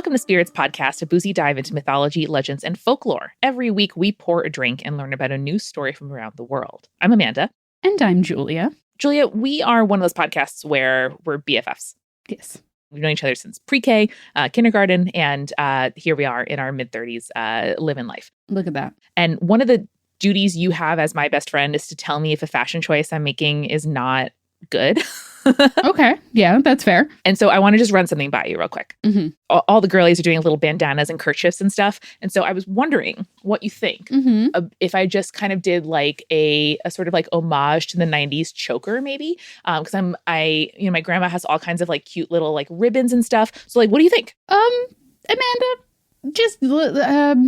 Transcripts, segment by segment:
Welcome to Spirits Podcast, a boozy dive into mythology, legends, and folklore. Every week, we pour a drink and learn about a new story from around the world. I'm Amanda. And I'm Julia. Julia, we are one of those podcasts where we're BFFs. Yes. We've known each other since pre-K, kindergarten, and here we are in our mid-30s, living life. Look at that. And one of the duties you have as my best friend is to tell me if a fashion choice I'm making is not good. Okay. Yeah, that's fair. And so I want to just run something by you real quick. Mm-hmm. All the girlies are doing little bandanas and kerchiefs and stuff. And so I was wondering what you think if I just kind of did like a sort of like homage to the 90s choker, maybe. Because my grandma has all kinds of like cute little like ribbons and stuff. So like, what do you think? Amanda, just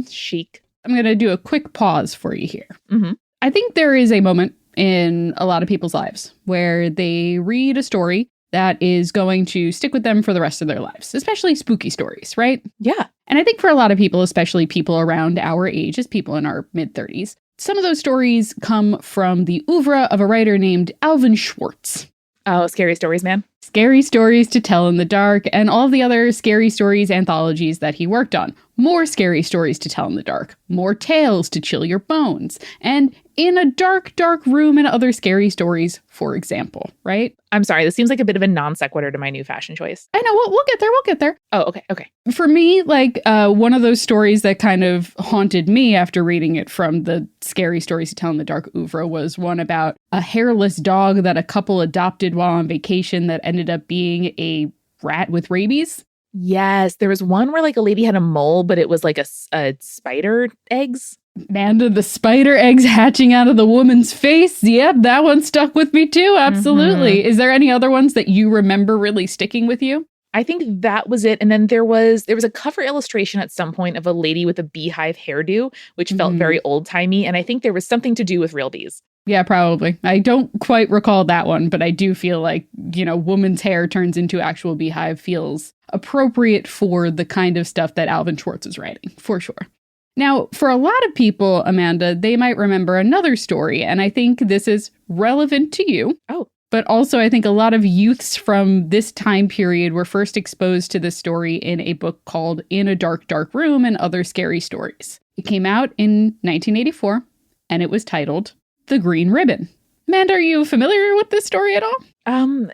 chic. I'm going to do a quick pause for you here. Mm-hmm. I think there is a moment in a lot of people's lives where they read a story that is going to stick with them for the rest of their lives, especially spooky stories, right? Yeah. And I think for a lot of people, especially people around our age, as people in our mid-30s, some of those stories come from the oeuvre of a writer named Alvin Schwartz. Oh, scary stories, man. Scary Stories to Tell in the Dark, and all the other scary stories anthologies that he worked on. More Scary Stories to Tell in the Dark, more Tales to Chill Your Bones, and In a Dark, Dark Room and Other Scary Stories, for example, right? I'm sorry, this seems like a bit of a non sequitur to my new fashion choice. I know, we'll get there. Oh, okay. For me, like, one of those stories that kind of haunted me after reading it from the Scary Stories to Tell in the Dark oeuvre was one about a hairless dog that a couple adopted while on vacation that ended up being a rat with rabies. Yes, there was one where like a lady had a mole, but it was like a spider eggs. Amanda, the spider eggs hatching out of the woman's face. Yep, that one stuck with me too. Absolutely. Is there any other ones that you remember really sticking with you? I think that was it. And then there was a cover illustration at some point of a lady with a beehive hairdo, which felt very old timey. And I think there was something to do with real bees. Yeah, probably. I don't quite recall that one, but I do feel like, woman's hair turns into actual beehive feels appropriate for the kind of stuff that Alvin Schwartz is writing, for sure. Now, for a lot of people, Amanda, they might remember another story, and I think this is relevant to you. Oh. But also, I think a lot of youths from this time period were first exposed to this story in a book called In a Dark, Dark Room and Other Scary Stories. It came out in 1984, and it was titled The Green Ribbon. Amanda, are you familiar with this story at all?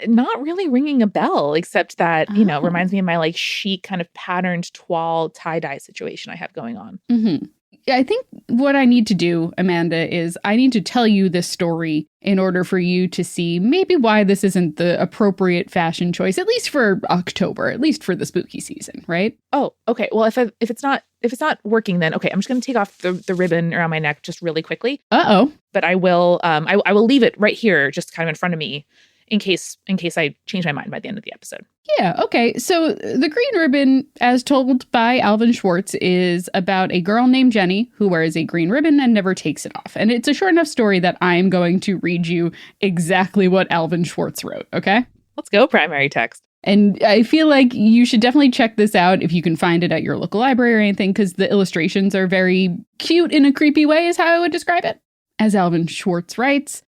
Not really ringing a bell, except that, it reminds me of my like chic kind of patterned toile tie-dye situation I have going on. Mm-hmm. Yeah, I think what I need to do, Amanda, is I need to tell you this story in order for you to see maybe why this isn't the appropriate fashion choice, at least for October, at least for the spooky season, right? Oh, okay. Well, if it's not working, then okay, I'm just going to take off the ribbon around my neck just really quickly. Uh-oh. But I will I will leave it right here, just kind of in front of me, in case I change my mind by the end of the episode. Yeah, okay. So The Green Ribbon, as told by Alvin Schwartz, is about a girl named Jenny who wears a green ribbon and never takes it off. And it's a short enough story that I'm going to read you exactly what Alvin Schwartz wrote, okay? Let's go, primary text. And I feel like you should definitely check this out if you can find it at your local library or anything, because the illustrations are very cute in a creepy way is how I would describe it. As Alvin Schwartz writes,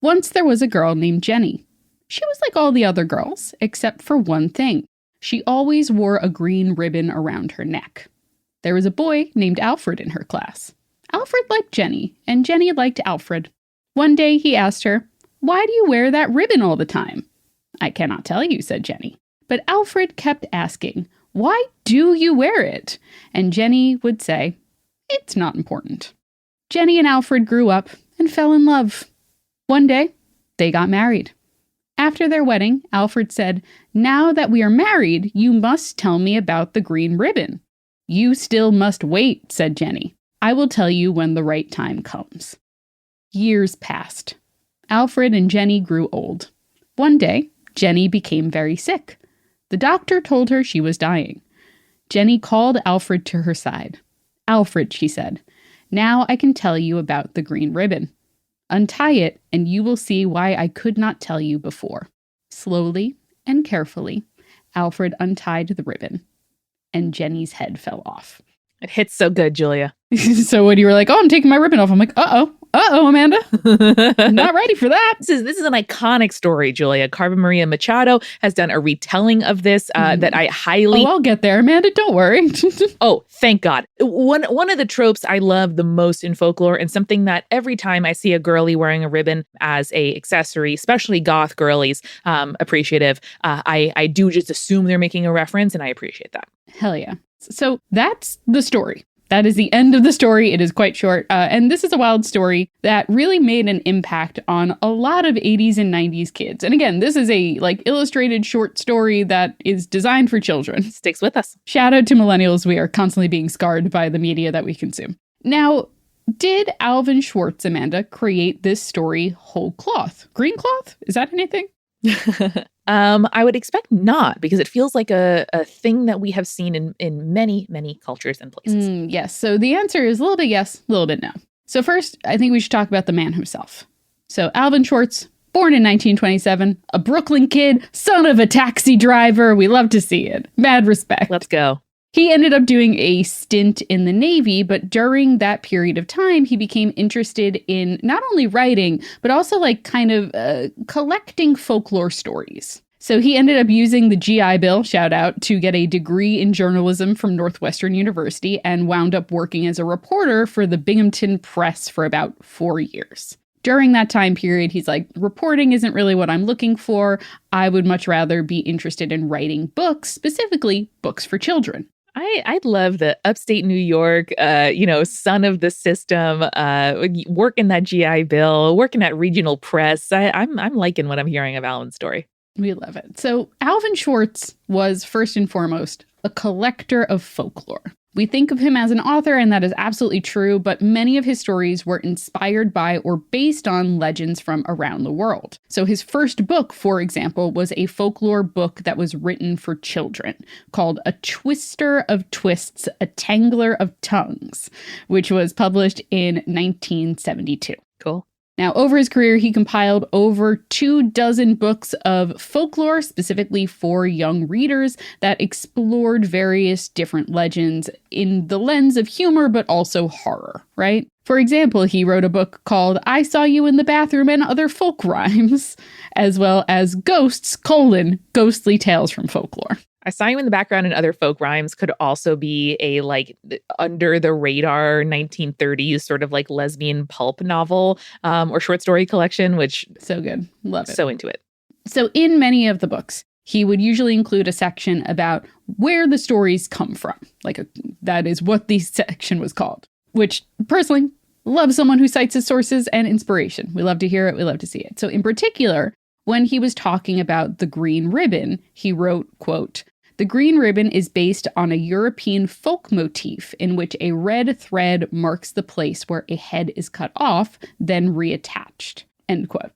once there was a girl named Jenny. She was like all the other girls, except for one thing. She always wore a green ribbon around her neck. There was a boy named Alfred in her class. Alfred liked Jenny, and Jenny liked Alfred. One day he asked her, "Why do you wear that ribbon all the time?" "I cannot tell you," said Jenny. But Alfred kept asking, "Why do you wear it?" And Jenny would say, "It's not important." Jenny and Alfred grew up and fell in love. One day, they got married. After their wedding, Alfred said, "Now that we are married, you must tell me about the green ribbon." "You still must wait," said Jenny. "I will tell you when the right time comes." Years passed. Alfred and Jenny grew old. One day, Jenny became very sick. The doctor told her she was dying. Jenny called Alfred to her side. "Alfred," she said, "now I can tell you about the green ribbon. Untie it, and you will see why I could not tell you before." Slowly and carefully, Alfred untied the ribbon, and Jenny's head fell off. It hits so good, Julia. So when you were like, "Oh, I'm taking my ribbon off," I'm like, uh-oh, Amanda. Not ready for that. This is an iconic story, Julia. Carmen Maria Machado has done a retelling of this that I highly... Oh, I'll get there, Amanda. Don't worry. Oh, thank God. One of the tropes I love the most in folklore, and something that every time I see a girly wearing a ribbon as a accessory, especially goth girlies, appreciative, I do just assume they're making a reference, and I appreciate that. Hell yeah. So that's the story. That is the end of the story. It is quite short. And this is a wild story that really made an impact on a lot of 80s and 90s kids. And again, this is a illustrated short story that is designed for children. Sticks with us. Shout out to millennials. We are constantly being scarred by the media that we consume. Now, did Alvin Schwartz, Amanda, create this story whole cloth? Green cloth? Is that anything? I would expect not, because it feels like a thing that we have seen in many, many cultures and places. Yes. So the answer is a little bit yes, a little bit no. So first, I think we should talk about the man himself. So Alvin Schwartz, born in 1927, a Brooklyn kid, son of a taxi driver. We love to see it. Mad respect. Let's go. He ended up doing a stint in the Navy, but during that period of time, he became interested in not only writing, but also collecting folklore stories. So he ended up using the GI Bill, shout out, to get a degree in journalism from Northwestern University and wound up working as a reporter for the Binghamton Press for about 4 years. During that time period, he's like, reporting isn't really what I'm looking for. I would much rather be interested in writing books, specifically books for children. I'd love the upstate New York, son of the system, working that GI Bill, working at regional press. I'm liking what I'm hearing of Alvin's story. We love it. So Alvin Schwartz was first and foremost a collector of folklore. We think of him as an author, and that is absolutely true, but many of his stories were inspired by or based on legends from around the world. So his first book, for example, was a folklore book that was written for children called A Twister of Twists, A Tangler of Tongues, which was published in 1972. Cool. Now, over his career, he compiled over 24 books of folklore, specifically for young readers, that explored various different legends in the lens of humor, but also horror, right? For example, he wrote a book called I Saw You in the Bathroom and Other Folk Rhymes, as well as Ghosts, Ghostly Tales from Folklore. I Saw You in the Background and Other Folk Rhymes could also be a under the radar 1930s sort of lesbian pulp novel or short story collection, which so good. Love it. So into it. So in many of the books, he would usually include a section about where the stories come from. That is what the section was called, which personally love someone who cites his sources and inspiration. We love to hear it. We love to see it. So in particular, when he was talking about the green ribbon, he wrote, quote, "The green ribbon is based on a European folk motif in which a red thread marks the place where a head is cut off, then reattached," end quote.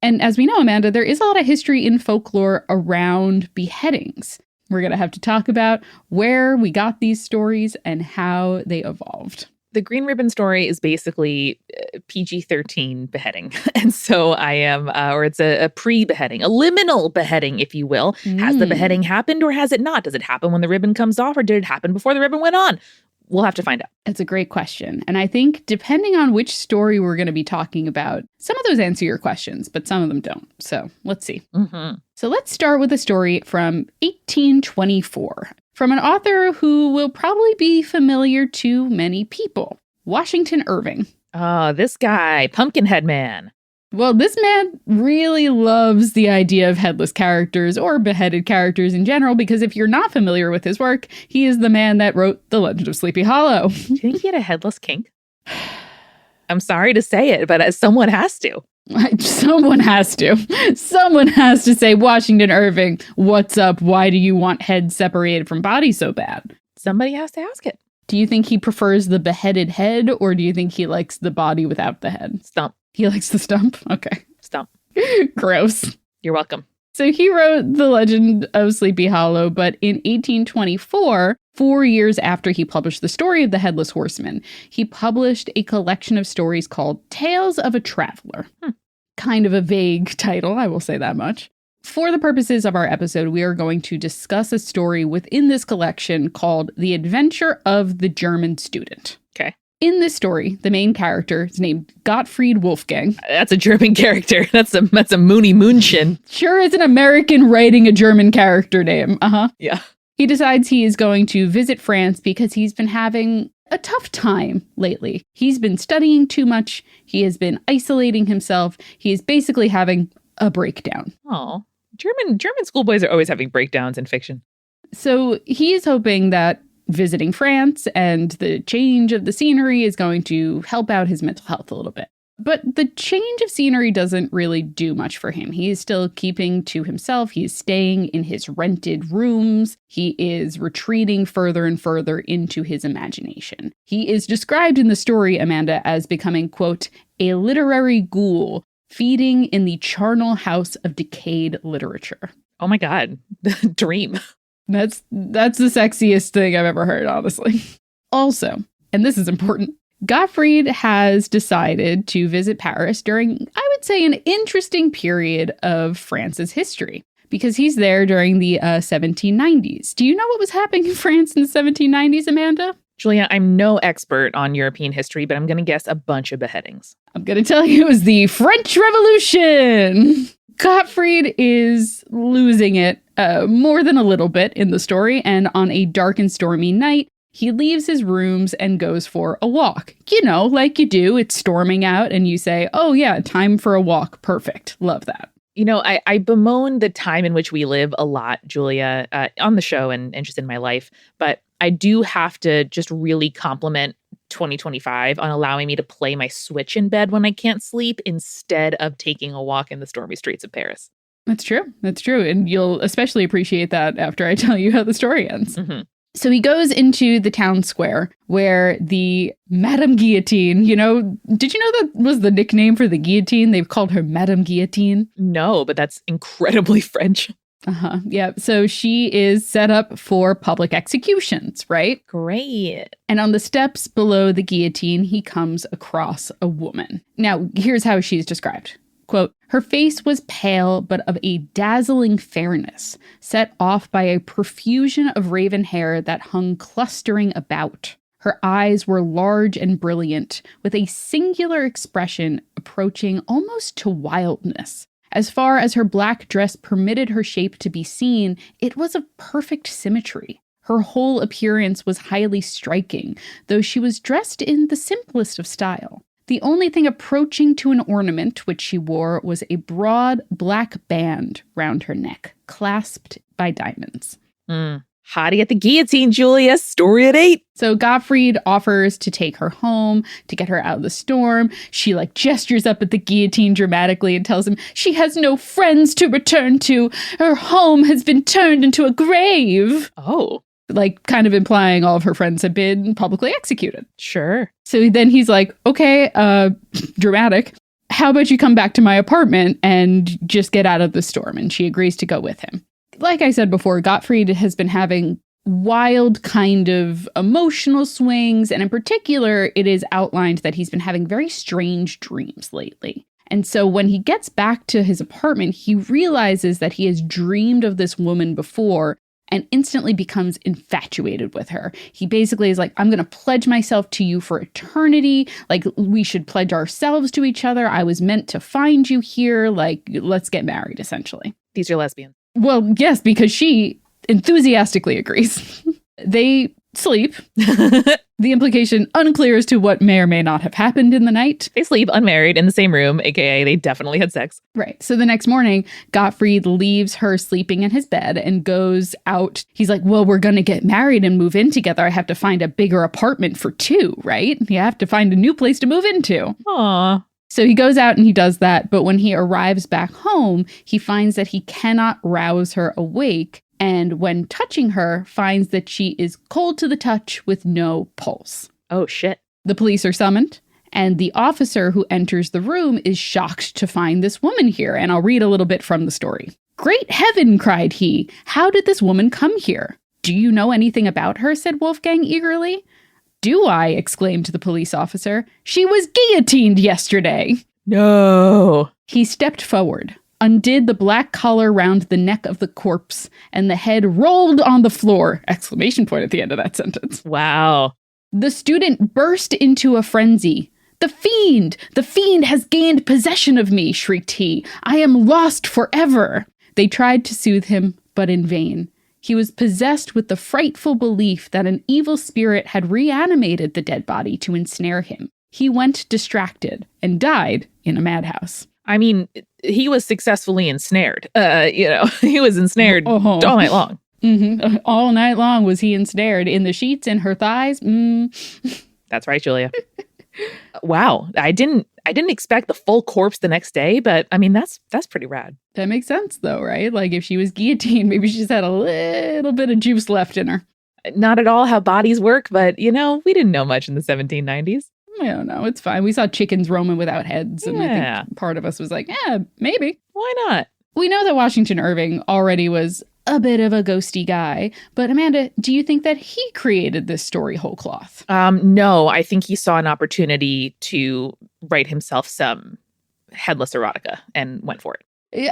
And as we know, Amanda, there is a lot of history in folklore around beheadings. We're going to have to talk about where we got these stories and how they evolved. The green ribbon story is basically PG-13 beheading. And so I am, or it's a pre-beheading, a liminal beheading, if you will. Has the beheading happened or has it not? Does it happen when the ribbon comes off or did it happen before the ribbon went on? We'll have to find out. That's a great question. And I think depending on which story we're going to be talking about, some of those answer your questions, but some of them don't. So let's see. So let's start with a story from 1824 from an author who will probably be familiar to many people, Washington Irving. Oh, this guy, Pumpkinhead Man. Well, this man really loves the idea of headless characters or beheaded characters in general, because if you're not familiar with his work, he is the man that wrote The Legend of Sleepy Hollow. Do you think he had a headless kink? I'm sorry to say it, but someone has to. Someone has to. Someone has to say, Washington Irving, what's up? Why do you want head separated from body so bad? Somebody has to ask it. Do you think he prefers the beheaded head, or do you think he likes the body without the head? Stump. He likes the stump? Okay. Stump. Gross. You're welcome. So he wrote The Legend of Sleepy Hollow, but in 1824, 4 years after he published the story of the Headless Horseman, he published a collection of stories called Tales of a Traveler. Kind of a vague title, I will say that much. For the purposes of our episode, we are going to discuss a story within this collection called The Adventure of the German Student. Okay. In this story, the main character is named Gottfried Wolfgang. That's a German character. That's a Moony Moonchen. Sure is an American writing a German character name. Yeah. He decides he is going to visit France because he's been having a tough time lately. He's been studying too much. He has been isolating himself. He is basically having a breakdown. Oh, German schoolboys are always having breakdowns in fiction. So he is hoping that visiting France and the change of the scenery is going to help out his mental health a little bit. But the change of scenery doesn't really do much for him. He is still keeping to himself. He's staying in his rented rooms. He is retreating further and further into his imagination. He is described in the story, Amanda, as becoming, quote, a literary ghoul feeding in the charnel house of decayed literature. Oh my God, the dream. That's the sexiest thing I've ever heard, honestly. Also, and this is important, Gottfried has decided to visit Paris during, I would say, an interesting period of France's history, because he's there during the 1790s. Do you know what was happening in France in the 1790s, Amanda? Julia, I'm no expert on European history, but I'm going to guess a bunch of beheadings. I'm going to tell you it was the French Revolution. Gottfried is losing it more than a little bit in the story, and on a dark and stormy night, he leaves his rooms and goes for a walk. You know, like you do, it's storming out and you say, oh yeah, time for a walk. Perfect. Love that. You know, I bemoan the time in which we live a lot, Julia, on the show and just in my life. But I do have to just really compliment 2025 on allowing me to play my Switch in bed when I can't sleep instead of taking a walk in the stormy streets of Paris. That's true. That's true. And you'll especially appreciate that after I tell you how the story ends. Mm-hmm. So he goes into the town square where the Madame Guillotine, you know, did you know that was the nickname for the guillotine? They've called her Madame Guillotine. No, but that's incredibly French. Yeah. So she is set up for public executions, right? Great. And on the steps below the guillotine, he comes across a woman. Now, here's how she's described. Quote, her face was pale, but of a dazzling fairness, set off by a profusion of raven hair that hung clustering about. Her eyes were large and brilliant, with a singular expression approaching almost to wildness. As far as her black dress permitted her shape to be seen, it was of perfect symmetry. Her whole appearance was highly striking, though she was dressed in the simplest of style. The only thing approaching to an ornament which she wore was a broad black band round her neck, clasped by diamonds. Hottie at the guillotine, Julia. Story at 8. So Gottfried offers to take her home, to get her out of the storm. She gestures up at the guillotine dramatically and tells him she has no friends to return to. Her home has been turned into a grave. Oh. Kind of implying all of her friends have been publicly executed. Sure. So then he's like, okay, dramatic. How about you come back to my apartment and just get out of the storm? And she agrees to go with him. Like I said before, Gottfried has been having wild kind of emotional swings. And in particular, it is outlined that he's been having very strange dreams lately. And so when he gets back to his apartment, he realizes that he has dreamed of this woman before and instantly becomes infatuated with her. He basically is like, I'm going to pledge myself to you for eternity. We should pledge ourselves to each other. I was meant to find you here. Let's get married, essentially. These are lesbians. Well, yes, because she enthusiastically agrees. They sleep. The implication unclear as to what may or may not have happened in the night. They sleep unmarried in the same room, aka they definitely had sex. Right. So the next morning, Gottfried leaves her sleeping in his bed and goes out. He's like, well, we're going to get married and move in together. I have to find a bigger apartment for two, right? You have to find a new place to move into. Aww. So he goes out and he does that. But when he arrives back home, he finds that he cannot rouse her awake. And when touching her, finds that she is cold to the touch with no pulse. Oh, shit. The police are summoned, and the officer who enters the room is shocked to find this woman here. And I'll read a little bit from the story. Great heaven, cried he. How did this woman come here? Do you know anything about her? Said Wolfgang eagerly. Do I? Exclaimed the police officer. She was guillotined yesterday. No. He stepped forward, undid the black collar round the neck of the corpse, and the head rolled on the floor! Exclamation point at the end of that sentence. Wow. The student burst into a frenzy. The fiend! The fiend has gained possession of me, shrieked he. I am lost forever. They tried to soothe him, but in vain. He was possessed with the frightful belief that an evil spirit had reanimated the dead body to ensnare him. He went distracted and died in a madhouse. I mean, he was successfully ensnared. He was ensnared all night long. Mm-hmm. All night long was he ensnared in the sheets and her thighs. That's right, Julia. Wow. I didn't expect the full corpse the next day, but I mean, that's pretty rad. That makes sense though, right? Like if she was guillotined, maybe she just had a little bit of juice left in her. Not at all how bodies work, but we didn't know much in the 1790s. I don't know. It's fine. We saw chickens roaming without heads. And I think part of us was like, maybe. Why not? We know that Washington Irving already was a bit of a ghosty guy. But Amanda, do you think that he created this story whole cloth? No, I think he saw an opportunity to write himself some headless erotica and went for it.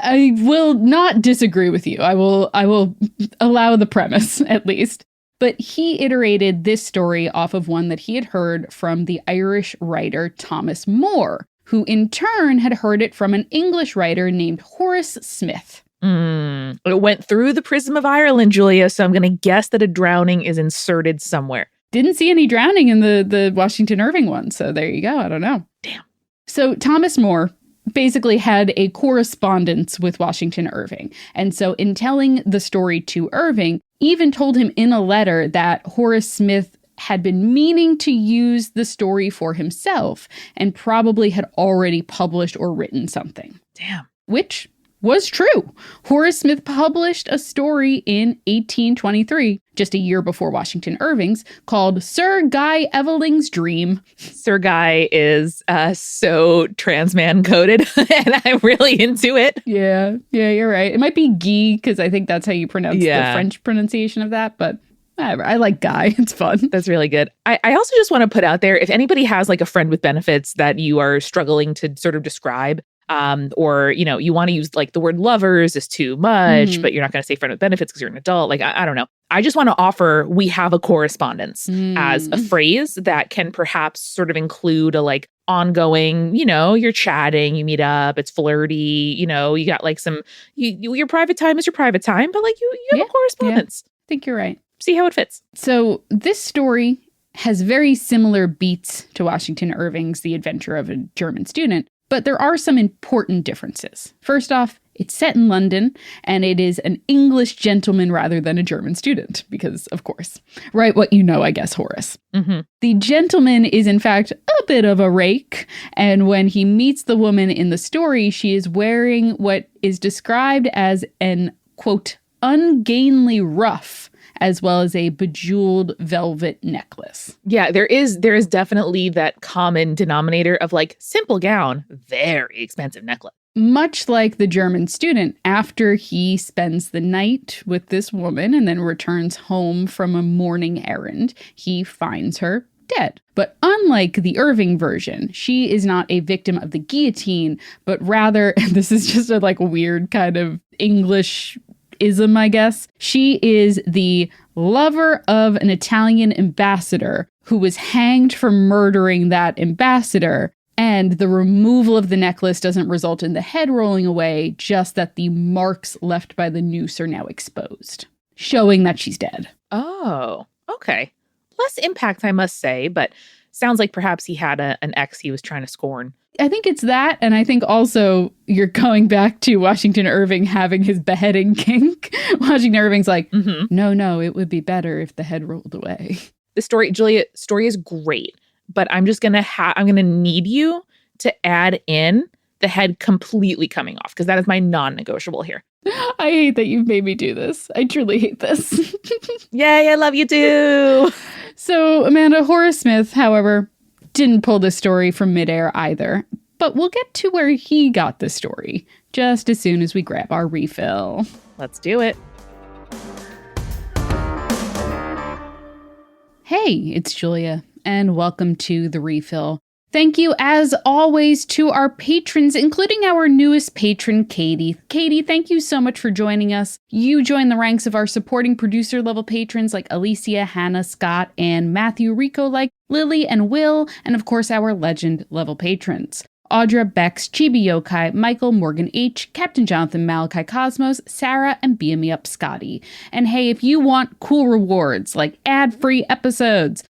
I will not disagree with you. I will allow the premise, at least. But he iterated this story off of one that he had heard from the Irish writer Thomas More, who in turn had heard it from an English writer named Horace Smith. It went through the prism of Ireland, Julia, so I'm going to guess that a drowning is inserted somewhere. Didn't see any drowning in the Washington Irving one, so there you go. I don't know. Damn. So Thomas More basically had a correspondence with Washington Irving. And so in telling the story to Irving, even told him in a letter that Horace Smith had been meaning to use the story for himself and probably had already published or written something. Damn. Which was true. Horace Smith published a story in 1823, just a year before Washington Irving's, called Sir Guy Eveling's Dream. Sir Guy is so trans man coded, and I'm really into it. Yeah, you're right. It might be Guy, because I think that's how you pronounce the French pronunciation of that, but I like Guy. It's fun. That's really good. I also just want to put out there, if anybody has like a friend with benefits that you are struggling to sort of describe, or, you want to use like the word lovers is too much, but you're not going to say friend with benefits because you're an adult. Like, I don't know. I just want to offer, we have a correspondence as a phrase that can perhaps sort of include a like ongoing, you're chatting, you meet up, it's flirty, you got like some, your private time is your private time, but like you have a correspondence. Yeah. I think you're right. See how it fits. So this story has very similar beats to Washington Irving's The Adventure of a German Student, but there are some important differences. First off, it's set in London, and it is an English gentleman rather than a German student, because, of course, write what you know, I guess, Horace. Mm-hmm. The gentleman is, in fact, a bit of a rake, and when he meets the woman in the story, she is wearing what is described as an, quote, ungainly ruff, as well as a bejeweled velvet necklace. Yeah, there is definitely that common denominator of like simple gown, very expensive necklace. Much like the German student, after he spends the night with this woman and then returns home from a morning errand, he finds her dead. But unlike the Irving version, she is not a victim of the guillotine, but rather, and this is just a like weird kind of English ism, I guess. She is the lover of an Italian ambassador who was hanged for murdering that ambassador. And the removal of the necklace doesn't result in the head rolling away, just that the marks left by the noose are now exposed, showing that she's dead. Oh, okay. Less impact, I must say, but sounds like perhaps he had an ex he was trying to scorn. I think it's that, and I think also you're going back to Washington Irving having his beheading kink. Washington Irving's like, no, it would be better if the head rolled away. The story, Julia, story is great, but I'm just gonna need you to add in the head completely coming off, because that is my non-negotiable here. I hate that you've made me do this. I truly hate this. Yay, I love you too. So Amanda, Horace Smith, however, didn't pull this story from midair either. But we'll get to where he got the story just as soon as we grab our refill. Let's do it. Hey, it's Julia, and welcome to The Refill. Thank you, as always, to our patrons, including our newest patron, Katie. Katie, thank you so much for joining us. You join the ranks of our supporting producer-level patrons like Alicia, Hannah, Scott, and Matthew Rico, like Lily and Will, and of course our legend-level patrons. Audra, Bex, Chibi Yokai, Michael, Morgan H., Captain Jonathan, Malachi Cosmos, Sarah, and Beam Me Up Scotty. And hey, if you want cool rewards like ad-free episodes,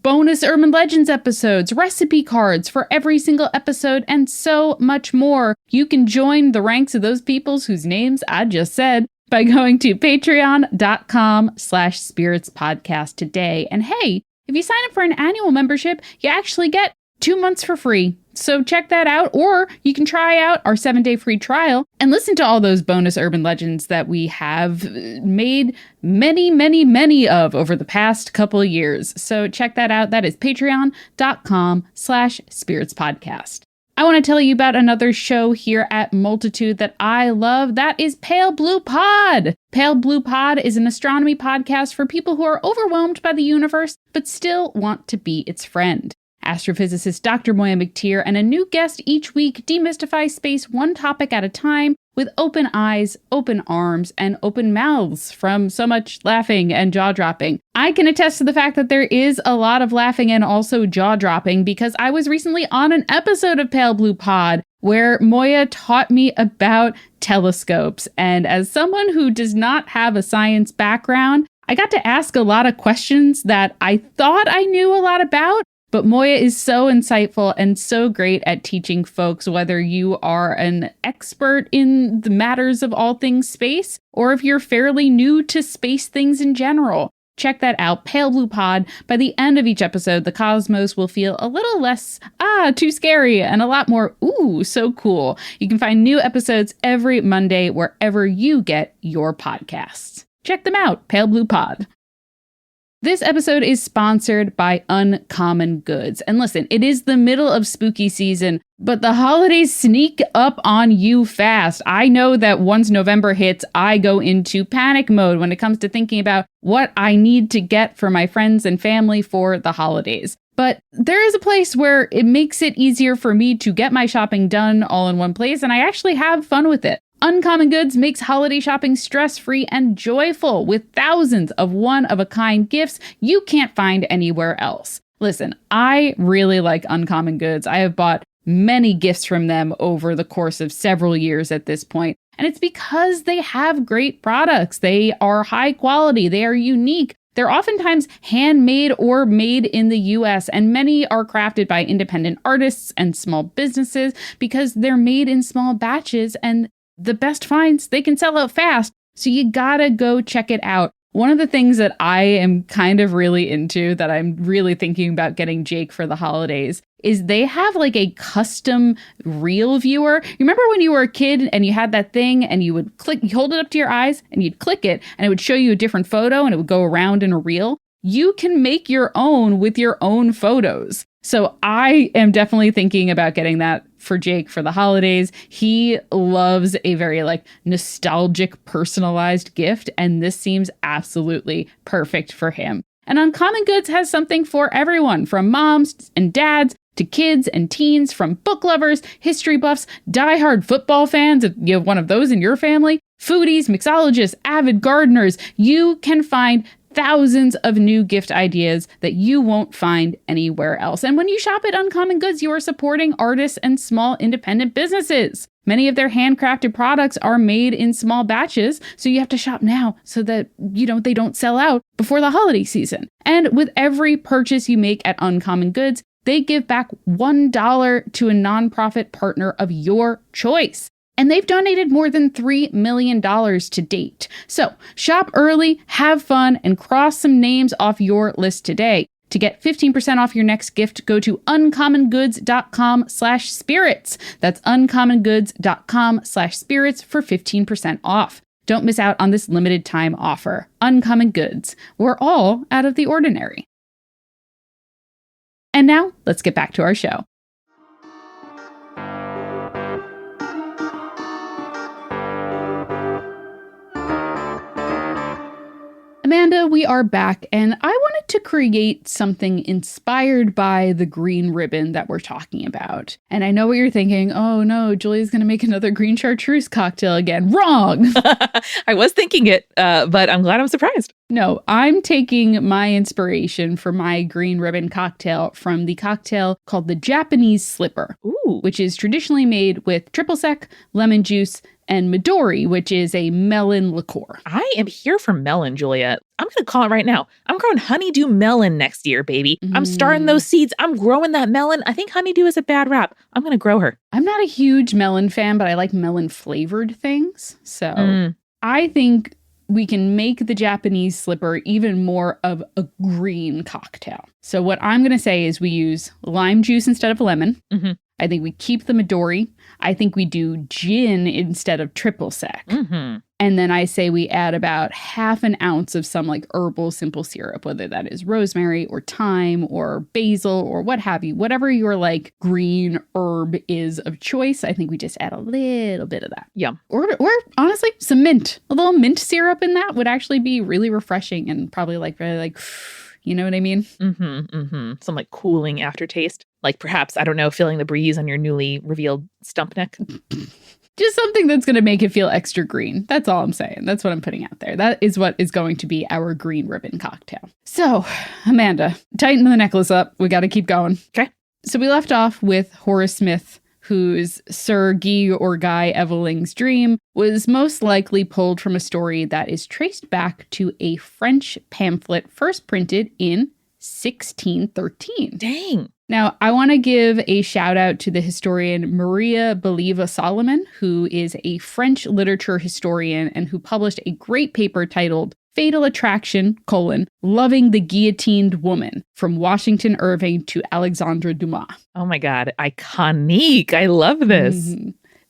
bonus Urban Legends episodes, recipe cards for every single episode, and so much more, you can join the ranks of those peoples whose names I just said by going to patreon.com/spiritspodcast today. And hey, if you sign up for an annual membership, you actually get 2 months for free. So check that out, or you can try out our 7-day free trial and listen to all those bonus Urban Legends that we have made many of over the past couple of years. So check that out. That is patreon.com/spiritspodcast. I want to tell you about another show here at Multitude that I love. That is Pale Blue Pod. Pale Blue Pod is an astronomy podcast for people who are overwhelmed by the universe, but still want to be its friend. Astrophysicist Dr. Moya McTeer and a new guest each week demystify space one topic at a time with open eyes, open arms, and open mouths from so much laughing and jaw-dropping. I can attest to the fact that there is a lot of laughing and also jaw-dropping because I was recently on an episode of Pale Blue Pod where Moya taught me about telescopes. And as someone who does not have a science background, I got to ask a lot of questions that I thought I knew a lot about. But Moya is so insightful and so great at teaching folks, whether you are an expert in the matters of all things space, or if you're fairly new to space things in general. Check that out, Pale Blue Pod. By the end of each episode, the cosmos will feel a little less, too scary, and a lot more, ooh, so cool. You can find new episodes every Monday wherever you get your podcasts. Check them out, Pale Blue Pod. This episode is sponsored by Uncommon Goods. And listen, it is the middle of spooky season, but the holidays sneak up on you fast. I know that once November hits, I go into panic mode when it comes to thinking about what I need to get for my friends and family for the holidays. But there is a place where it makes it easier for me to get my shopping done all in one place, and I actually have fun with it. Uncommon Goods makes holiday shopping stress-free and joyful with thousands of one-of-a-kind gifts you can't find anywhere else. Listen, I really like Uncommon Goods. I have bought many gifts from them over the course of several years at this point, and it's because they have great products. They are high quality. They are unique. They're oftentimes handmade or made in the US, and many are crafted by independent artists and small businesses because they're made in small batches, and the best finds, they can sell out fast, so you gotta go check it out. One of the things that I am kind of really into, that I'm really thinking about getting Jake for the holidays, is they have like a custom reel viewer. You remember when you were a kid and you had that thing and you would you hold it up to your eyes and you'd click it and it would show you a different photo and it would go around in a reel? You can make your own with your own photos. So I am definitely thinking about getting that for Jake for the holidays. He loves a very nostalgic, personalized gift, and this seems absolutely perfect for him. And Uncommon Goods has something for everyone, from moms and dads to kids and teens, from book lovers, history buffs, diehard football fans, if you have one of those in your family, foodies, mixologists, avid gardeners. You can find thousands of new gift ideas that you won't find anywhere else. And when you shop at Uncommon Goods, you are supporting artists and small independent businesses. Many of their handcrafted products are made in small batches, so you have to shop now so that, they don't sell out before the holiday season. And with every purchase you make at Uncommon Goods, they give back $1 to a nonprofit partner of your choice. And they've donated more than $3 million to date. So shop early, have fun, and cross some names off your list today. To get 15% off your next gift, go to uncommongoods.com/spirits. That's uncommongoods.com/spirits for 15% off. Don't miss out on this limited time offer. Uncommon Goods. We're all out of the ordinary. And now, let's get back to our show. Amanda, we are back, and I wanted to create something inspired by the green ribbon that we're talking about. And I know what you're thinking. Oh no, Julia's going to make another green chartreuse cocktail again. Wrong! I was thinking it, but I'm glad I'm surprised. No, I'm taking my inspiration for my green ribbon cocktail from the cocktail called the Japanese Slipper, which is traditionally made with triple sec, lemon juice, and Midori, which is a melon liqueur. I am here for melon, Julia. I'm going to call it right now. I'm growing honeydew melon next year, baby. I'm starting those seeds. I'm growing that melon. I think honeydew is a bad rap. I'm going to grow her. I'm not a huge melon fan, but I like melon flavored things. So I think we can make the Japanese Slipper even more of a green cocktail. So what I'm going to say is we use lime juice instead of lemon. I think we keep the Midori. I think we do gin instead of triple sec. And then I say we add about half an ounce of some like herbal simple syrup, whether that is rosemary or thyme or basil or what have you. Whatever your like green herb is of choice, I think we just add a little bit of that. Yum. Or honestly, some mint. A little mint syrup in that would actually be really refreshing and probably like really like... You know what I mean? Some like cooling aftertaste. Like perhaps, I don't know, feeling the breeze on your newly revealed stump neck. Just something that's going to make it feel extra green. That's all I'm saying. That's what I'm putting out there. That is what is going to be our green ribbon cocktail. So, Amanda, tighten the necklace up. We got to keep going. Okay. So we left off with Horace Smith, whose Sir Guy or Guy Eveling's dream was most likely pulled from a story that is traced back to a French pamphlet first printed in 1613. Dang. Now, I want to give a shout out to the historian Maria Believa Solomon, who is a French literature historian and who published a great paper titled Fatal Attraction, Loving the Guillotined Woman, from Washington Irving to Alexandre Dumas. Oh my God, iconic. I love this.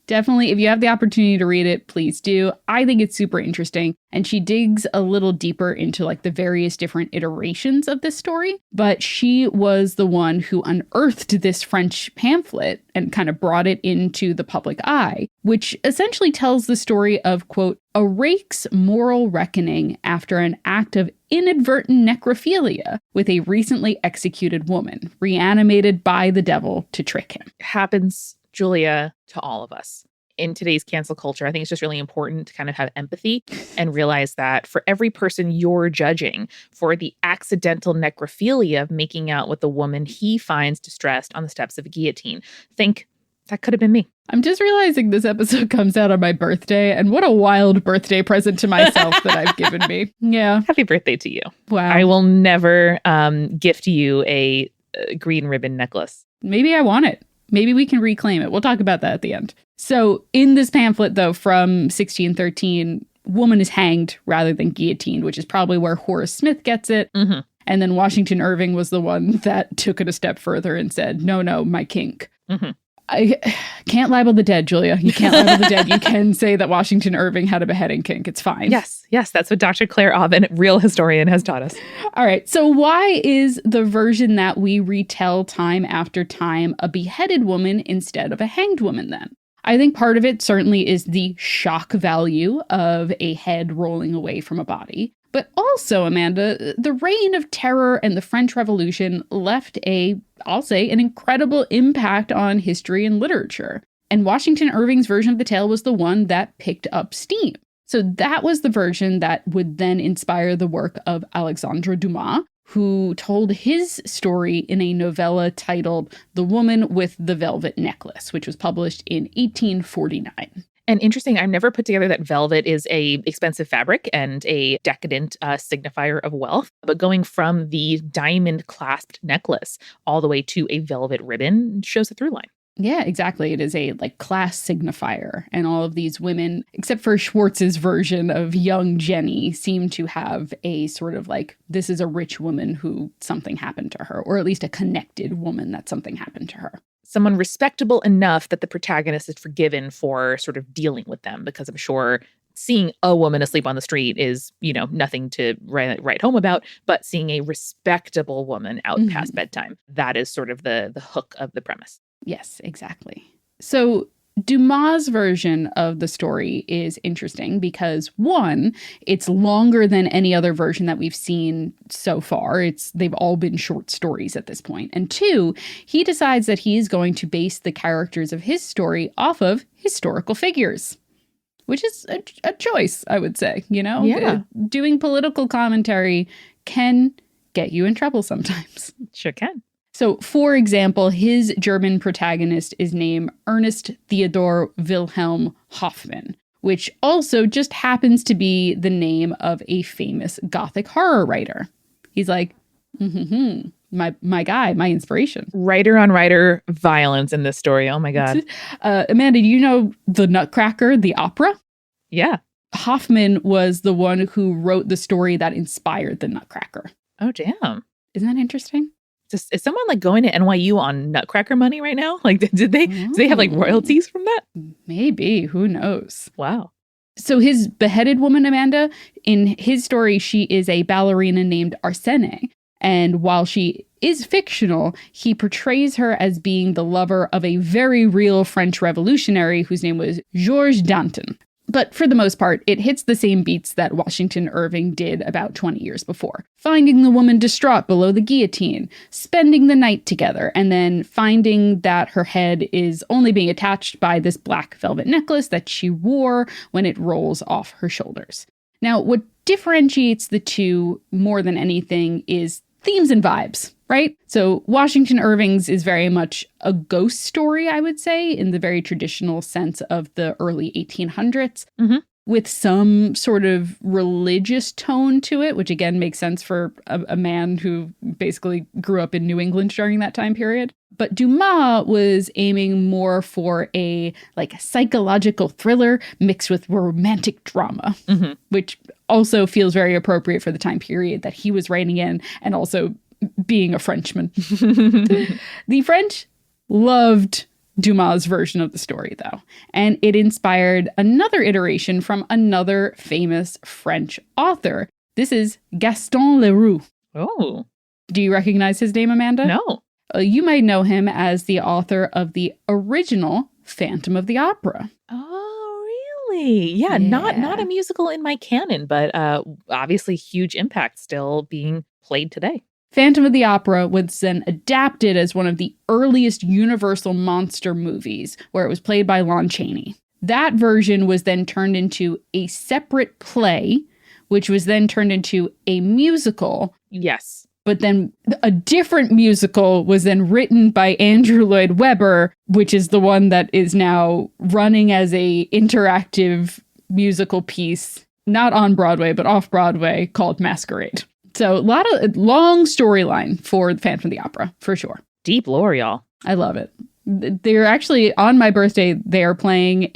Definitely, if you have the opportunity to read it, please do. I think it's super interesting. And she digs a little deeper into like the various different iterations of this story. But she was the one who unearthed this French pamphlet and kind of brought it into the public eye, which essentially tells the story of, quote, a rake's moral reckoning after an act of inadvertent necrophilia with a recently executed woman, reanimated by the devil to trick him. Happens, Julia, to all of us. In today's cancel culture, I think it's just really important to kind of have empathy and realize that for every person you're judging for the accidental necrophilia of making out with the woman he finds distressed on the steps of a guillotine, think that could have been me. I'm just realizing this episode comes out on my birthday, and what a wild birthday present to myself that I've given me. Yeah. Happy birthday to you. Wow. I will never gift you a green ribbon necklace. Maybe I want it. Maybe we can reclaim it. We'll talk about that at the end. So in this pamphlet, though, from 1613, woman is hanged rather than guillotined, which is probably where Horace Smith gets it. And then Washington Irving was the one that took it a step further and said, no, my kink. I can't libel the dead, Julia. You can't libel the dead. You can say that Washington Irving had a beheading kink. It's fine. Yes, that's what Dr. Claire Aubin, real historian, has taught us. All right. So why is the version that we retell time after time a beheaded woman instead of a hanged woman then? I think part of it certainly is the shock value of a head rolling away from a body. But also, Amanda, the reign of terror and the French Revolution left I'll say, an incredible impact on history and literature. And Washington Irving's version of the tale was the one that picked up steam. So that was the version that would then inspire the work of Alexandre Dumas, who told his story in a novella titled The Woman with the Velvet Necklace, which was published in 1849. And interesting, I've never put together that velvet is a expensive fabric and a decadent signifier of wealth. But going from the diamond clasped necklace all the way to a velvet ribbon shows a through line. Yeah, exactly. It is a like class signifier. And all of these women, except for Schwartz's version of young Jenny, seem to have a sort of like, this is a rich woman who something happened to her, or at least a connected woman that something happened to her. Someone respectable enough that the protagonist is forgiven for sort of dealing with them, because I'm sure seeing a woman asleep on the street is, nothing to write home about, but seeing a respectable woman out past bedtime, that is sort of the hook of the premise. Yes, exactly. So Dumas' version of the story is interesting because, one, it's longer than any other version that we've seen so far. They've all been short stories at this point. And two, he decides that he is going to base the characters of his story off of historical figures, which is a choice, I would say. Yeah. Doing political commentary can get you in trouble sometimes. Sure can. So, for example, his German protagonist is named Ernest Theodor Wilhelm Hoffmann, which also just happens to be the name of a famous Gothic horror writer. He's like, my guy, my inspiration. Writer on writer violence in this story. Oh, my God. Amanda, do you know The Nutcracker, the opera? Yeah. Hoffmann was the one who wrote the story that inspired The Nutcracker. Oh, damn. Isn't that interesting? Is someone like going to NYU on Nutcracker money right now? Like, did they have like royalties from that? Maybe. Who knows? Wow. So his beheaded woman, Amanda, in his story, she is a ballerina named Arsène. And while she is fictional, he portrays her as being the lover of a very real French revolutionary whose name was Georges Danton. But for the most part, it hits the same beats that Washington Irving did about 20 years before. Finding the woman distraught below the guillotine, spending the night together, and then finding that her head is only being attached by this black velvet necklace that she wore when it rolls off her shoulders. Now, what differentiates the two more than anything is themes and vibes, right? So Washington Irving's is very much a ghost story, I would say, in the very traditional sense of the early 1800s, with some sort of religious tone to it, which again makes sense for a man who basically grew up in New England during that time period. But Dumas was aiming more for a psychological thriller mixed with romantic drama, which also feels very appropriate for the time period that he was writing in, and also being a Frenchman. The French loved Dumas' version of the story, though, and it inspired another iteration from another famous French author. This is Gaston Leroux. Oh. Do you recognize his name, Amanda? No. You might know him as the author of the original Phantom of the Opera. Oh, really? Yeah. Not a musical in my canon, but obviously huge impact still being played today. Phantom of the Opera was then adapted as one of the earliest Universal monster movies, where it was played by Lon Chaney. That version was then turned into a separate play, which was then turned into a musical. Yes. But then a different musical was then written by Andrew Lloyd Webber, which is the one that is now running as a interactive musical piece, not on Broadway, but off Broadway, called Masquerade. So a lot of long storyline for Phantom of the Opera, for sure. Deep lore, y'all. I love it. They're actually, on my birthday, they are playing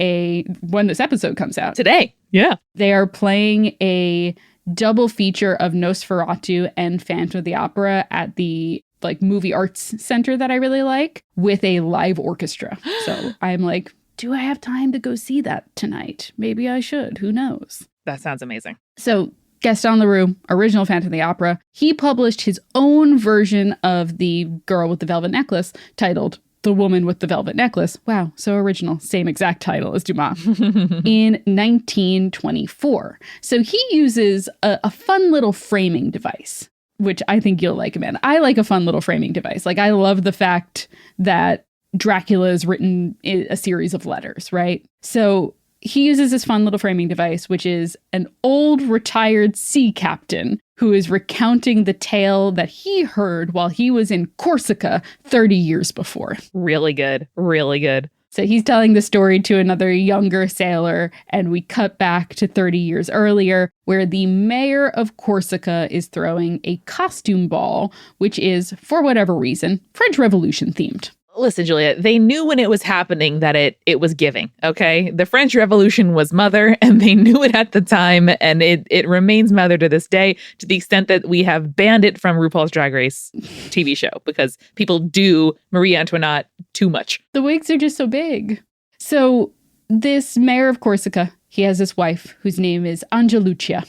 when this episode comes out. Today. Yeah. They are playing a double feature of Nosferatu and Phantom of the Opera at the movie arts center that I really like, with a live orchestra. So I'm like, do I have time to go see that tonight? Maybe I should. Who knows? That sounds amazing. So Gaston Leroux, original Phantom of the Opera, he published his own version of the girl with the velvet necklace titled The Woman with the Velvet Necklace. Wow, so original. Same exact title as Dumas. In 1924. So he uses a fun little framing device, which I think you'll like, Amanda. I like a fun little framing device. I love the fact that Dracula is written in a series of letters, right? So he uses this fun little framing device, which is an old retired sea captain who is recounting the tale that he heard while he was in Corsica 30 years before. Really good. Really good. So he's telling the story to another younger sailor, and we cut back to 30 years earlier, where the mayor of Corsica is throwing a costume ball, which is, for whatever reason, French Revolution themed. Listen, Julia, they knew when it was happening that it was giving, okay? The French Revolution was mother, and they knew it at the time, and it remains mother to this day, to the extent that we have banned it from RuPaul's Drag Race TV show, because people do Marie Antoinette too much. The wigs are just so big. So this mayor of Corsica, he has this wife whose name is Angeluccia,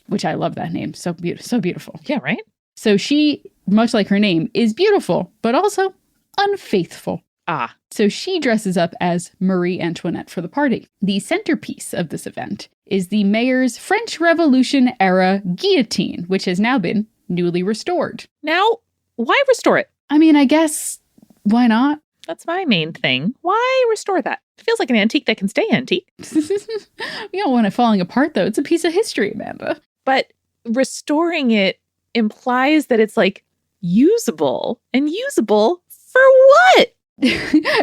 which I love that name. So beautiful. Yeah, right? So she, much like her name, is beautiful, but also unfaithful. Ah. So she dresses up as Marie Antoinette for the party. The centerpiece of this event is the mayor's French Revolution era guillotine, which has now been newly restored. Now, why restore it? I mean, I guess, why not? That's my main thing. Why restore that? It feels like an antique that can stay antique. You don't want it falling apart, though. It's a piece of history, Amanda. But restoring it implies that it's like usable. And usable for what?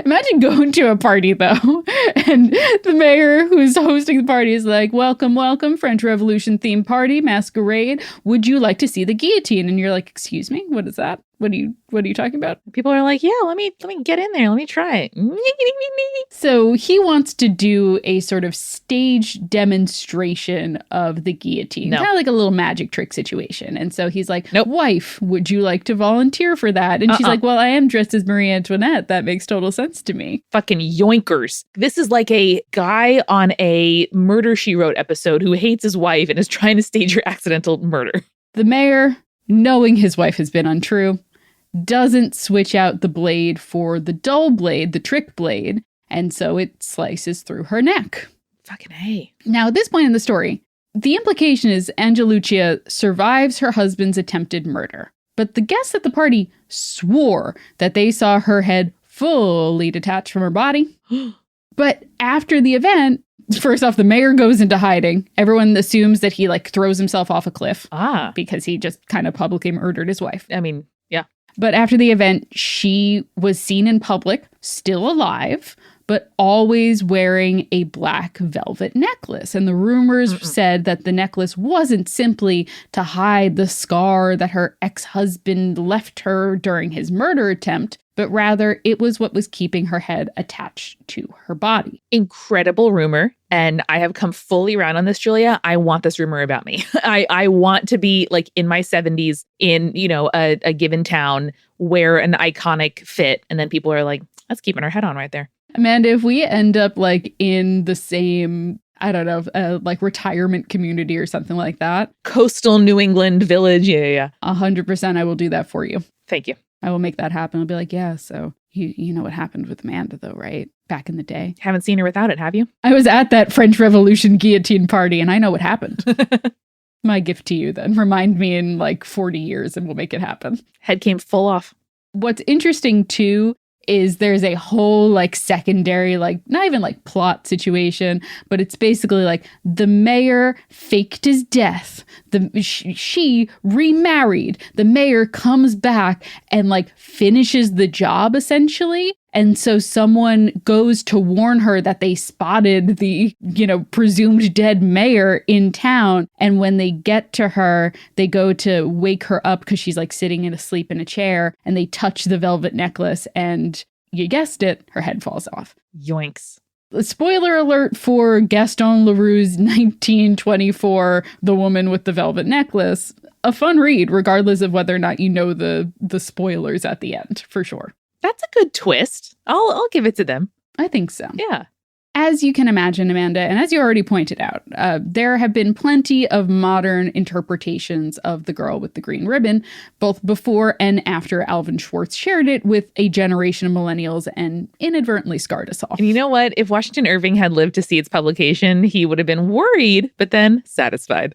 Imagine going to a party, though, and the mayor who's hosting the party is like, welcome, welcome, French Revolution themed party, masquerade. Would you like to see the guillotine? And you're like, excuse me, what is that? What are you talking about? People are like, yeah, let me get in there. Let me try it. So he wants to do a sort of stage demonstration of the guillotine, kind of like a little magic trick situation. And so he's like, nope. Wife, would you like to volunteer for that? And she's like, well, I am dressed as Marie Antoinette. That makes total sense to me. Fucking yoinkers. This is like a guy on a Murder, She Wrote episode who hates his wife and is trying to stage her accidental murder. The mayor, knowing his wife has been untrue, doesn't switch out the blade for the dull blade, the trick blade, and so it slices through her neck. Fucking A. Now, at this point in the story, the implication is Angeluccia survives her husband's attempted murder, but the guests at the party swore that they saw her head fully detached from her body. But after the event, first off, the mayor goes into hiding. Everyone assumes that he throws himself off a cliff because he just kind of publicly murdered his wife. I mean, yeah. But after the event, she was seen in public, still alive, but always wearing a black velvet necklace. And the rumors said that the necklace wasn't simply to hide the scar that her ex-husband left her during his murder attempt, but rather it was what was keeping her head attached to her body. Incredible rumor. And I have come fully around on this, Julia. I want this rumor about me. I want to be in my 70s in, a given town, wear an iconic fit. And then people are like, that's keeping her head on right there. Amanda, if we end up in the same, I don't know, retirement community or something like that. Coastal New England village. Yeah. 100% I will do that for you. Thank you. I will make that happen. I'll be like, yeah, so you know what happened with Amanda, though, right? Back in the day. Haven't seen her without it, have you? I was at that French Revolution guillotine party, and I know what happened. My gift to you, then. Remind me in 40 years, and we'll make it happen. Head came full off. What's interesting, too, is there's a whole secondary, not even plot situation, but it's basically the mayor faked his death. She remarried. The mayor comes back and finishes the job essentially. And so someone goes to warn her that they spotted the, presumed dead mayor in town. And when they get to her, they go to wake her up because she's sitting asleep in a chair, and they touch the velvet necklace and you guessed it, her head falls off. Yoinks. Spoiler alert for Gaston Leroux's 1924, The Woman with the Velvet Necklace. A fun read, regardless of whether or not you know the spoilers at the end, for sure. That's a good twist. I'll give it to them. I think so. Yeah. As you can imagine, Amanda, and as you already pointed out, there have been plenty of modern interpretations of The Girl with the Green Ribbon, both before and after Alvin Schwartz shared it with a generation of millennials and inadvertently scarred us all. And you know what? If Washington Irving had lived to see its publication, he would have been worried, but then satisfied.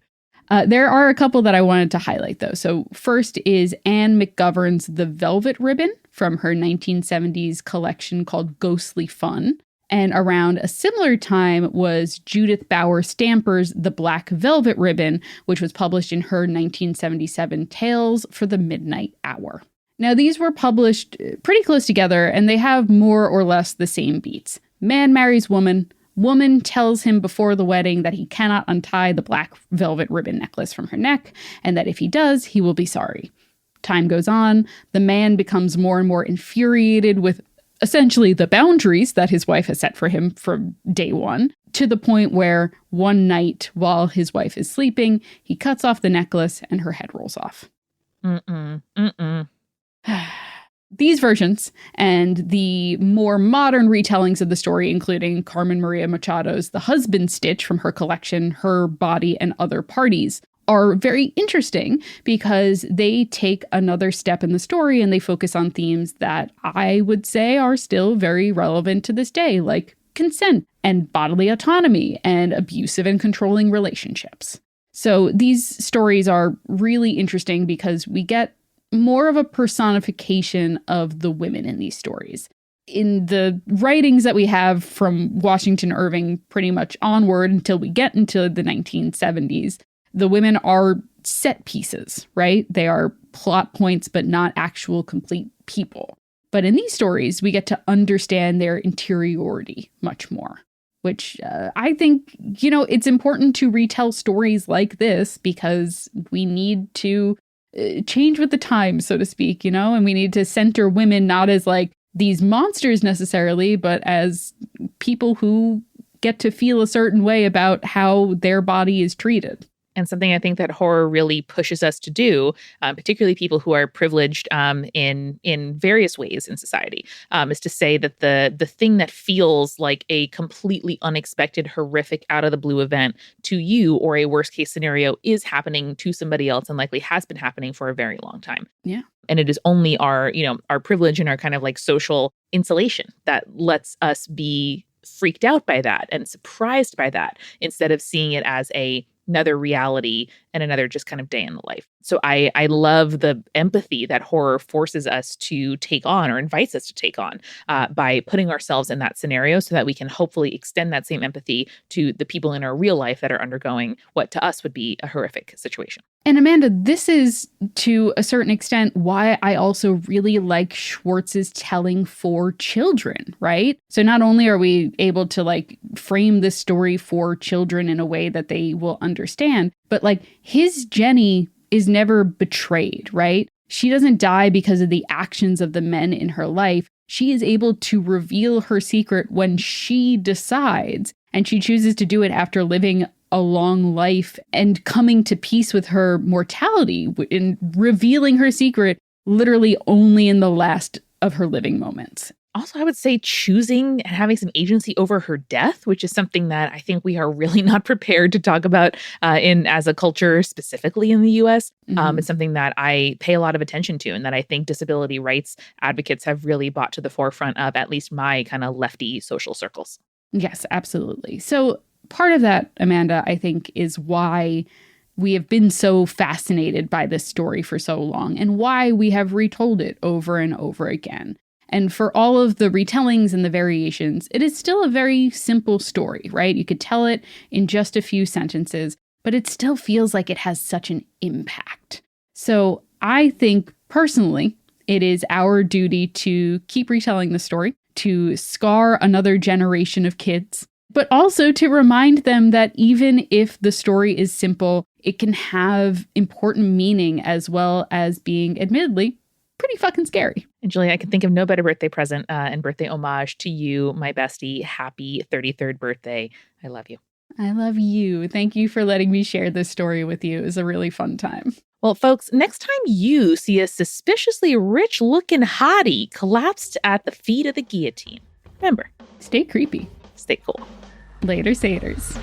There are a couple that I wanted to highlight, though. So first is Anne McGovern's The Velvet Ribbon from her 1970s collection called Ghostly Fun. And around a similar time was Judith Bauer Stamper's The Black Velvet Ribbon, which was published in her 1977 Tales for the Midnight Hour. Now, these were published pretty close together, and they have more or less the same beats. Man marries woman. Woman tells him before the wedding that he cannot untie the black velvet ribbon necklace from her neck, and that if he does, he will be sorry. Time goes on. The man becomes more and more infuriated with essentially the boundaries that his wife has set for him from day one, to the point where one night while his wife is sleeping, he cuts off the necklace and her head rolls off. These versions and the more modern retellings of the story, including Carmen Maria Machado's The Husband Stitch from her collection, Her Body and Other Parties, are very interesting because they take another step in the story and they focus on themes that I would say are still very relevant to this day, like consent and bodily autonomy and abusive and controlling relationships. So these stories are really interesting because we get more of a personification of the women in these stories. In the writings that we have from Washington Irving pretty much onward until we get into the 1970s, the women are set pieces, right? They are plot points, but not actual complete people. But in these stories, we get to understand their interiority much more, which I think, it's important to retell stories like this because we need to change with the times, so to speak, and we need to center women not as like these monsters necessarily, but as people who get to feel a certain way about how their body is treated. And something I think that horror really pushes us to do, particularly people who are privileged in various ways in society, is to say that the thing that feels like a completely unexpected, horrific, out of the blue event to you or a worst case scenario is happening to somebody else and likely has been happening for a very long time. Yeah. And it is only our privilege and our kind of like social insulation that lets us be freaked out by that and surprised by that instead of seeing it as another reality and another just kind of day in the life. So I love the empathy that horror forces us to take on or invites us to take on by putting ourselves in that scenario so that we can hopefully extend that same empathy to the people in our real life that are undergoing what to us would be a horrific situation. And Amanda, this is to a certain extent why I also really like Schwartz's telling for children, right? So not only are we able to like frame this story for children in a way that they will understand, but like his Jenny is never betrayed, right? She doesn't die because of the actions of the men in her life. She is able to reveal her secret when she decides, and she chooses to do it after living a long life and coming to peace with her mortality and revealing her secret literally only in the last of her living moments. Also, I would say choosing and having some agency over her death, which is something that I think we are really not prepared to talk about as a culture, specifically in the U.S. It's something that I pay a lot of attention to and that I think disability rights advocates have really brought to the forefront of at least my kind of lefty social circles. Yes, absolutely. So part of that, Amanda, I think is why we have been so fascinated by this story for so long and why we have retold it over and over again. And for all of the retellings and the variations, it is still a very simple story, right? You could tell it in just a few sentences, but it still feels like it has such an impact. So I think personally, it is our duty to keep retelling the story, to scar another generation of kids, but also to remind them that even if the story is simple, it can have important meaning as well as being, admittedly, pretty fucking scary. And Julia, I can think of no better birthday present and birthday homage to you, my bestie. Happy 33rd birthday. I love you. I love you. Thank you for letting me share this story with you. It was a really fun time. Well, folks, next time you see a suspiciously rich-looking hottie collapsed at the feet of the guillotine, remember, stay creepy. Stay cool. Later, Saters.